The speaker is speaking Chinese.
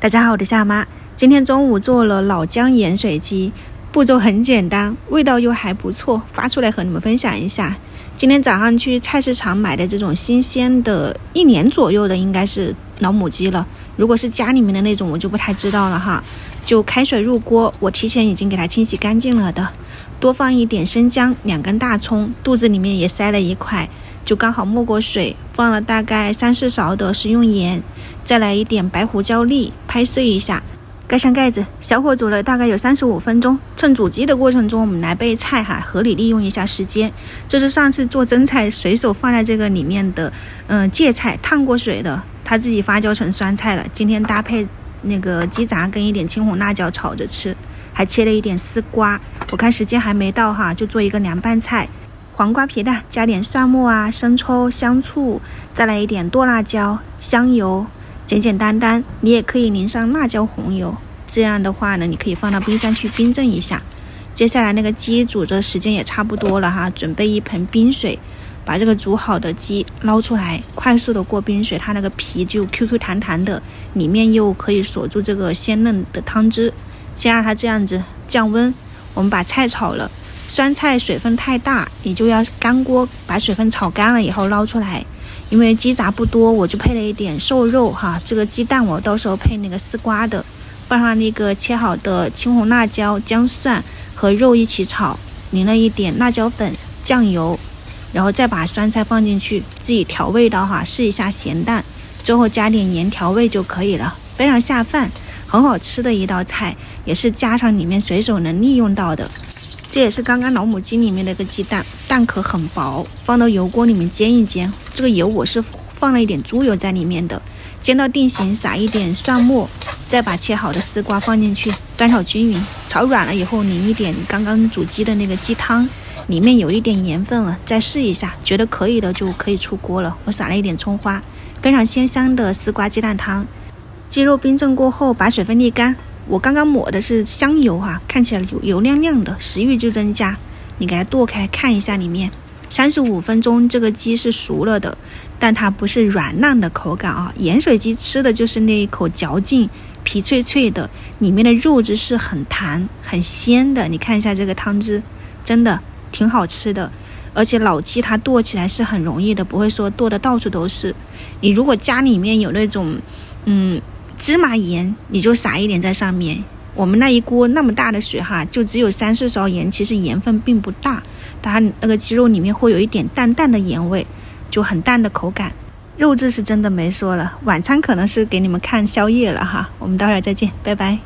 大家好，我是夏妈。今天中午做了老姜盐水鸡，步骤很简单，味道又还不错，发出来和你们分享一下。今天早上去菜市场买的这种新鲜的1年左右的应该是老母鸡了，如果是家里面的那种我就不太知道了哈。就开水入锅，我提前已经给它清洗干净了的，多放一点生姜，2根大葱，肚子里面也塞了1块，就刚好没过水，放了大概3-4勺的食用盐，再来一点白胡椒粒，拍碎一下，盖上盖子，小火煮了大概有35分钟。趁煮鸡的过程中，我们来备菜哈，合理利用一下时间。这是上次做蒸菜随手放在这个里面的芥菜，烫过水的，它自己发酵成酸菜了。今天搭配那个鸡杂跟一点青红辣椒炒着吃，还切了一点丝瓜。我看时间还没到哈，就做一个凉拌菜。黄瓜皮蛋加点蒜末啊、生抽、香醋，再来一点剁辣椒、香油，简简单单。你也可以淋上辣椒红油，这样的话呢，你可以放到冰箱去冰镇一下。接下来那个鸡煮的时间也差不多了哈，准备一盆冰水，把这个煮好的鸡捞出来，快速的过冰水，它那个皮就 QQ 弹弹的，里面又可以锁住这个鲜嫩的汤汁。先让它这样子降温，我们把菜炒了。酸菜水分太大，你就要干锅，把水分炒干了以后捞出来。因为鸡杂不多，我就配了一点瘦肉哈，这个鸡蛋我到时候配那个丝瓜的，放上那个切好的青红辣椒、姜蒜和肉一起炒，淋了一点辣椒粉、酱油，然后再把酸菜放进去，自己调味道哈，试一下咸淡，最后加点盐调味就可以了，非常下饭，很好吃的一道菜，也是家常里面随手能利用到的。这也是刚刚老母鸡里面的一个鸡蛋，蛋壳很薄，放到油锅里面煎一煎。这个油我是放了一点猪油在里面的，煎到定型，撒一点蒜末，再把切好的丝瓜放进去，翻炒均匀。炒软了以后，淋一点刚刚煮鸡的那个鸡汤，里面有一点盐分了，再试一下，觉得可以的就可以出锅了。我撒了一点葱花，非常鲜香的丝瓜鸡蛋汤。鸡肉冰镇过后，把水分沥干。我刚刚抹的是香油哈，看起来油亮亮的，食欲就增加。你给它剁开看一下里面，35分钟这个鸡是熟了的，但它不是软烂的口感啊。盐水鸡吃的就是那一口嚼劲，皮脆脆的，里面的肉质是很弹很鲜的。你看一下这个汤汁，真的挺好吃的。而且老鸡它剁起来是很容易的，不会说剁的到处都是。你如果家里面有那种芝麻盐，你就撒一点在上面。我们那一锅那么大的水哈，就只有3-4勺盐，其实盐分并不大，它那个鸡肉里面会有一点淡淡的盐味，就很淡的口感。肉质是真的没说了，晚餐可能是给你们看宵夜了哈。我们待会儿再见，拜拜。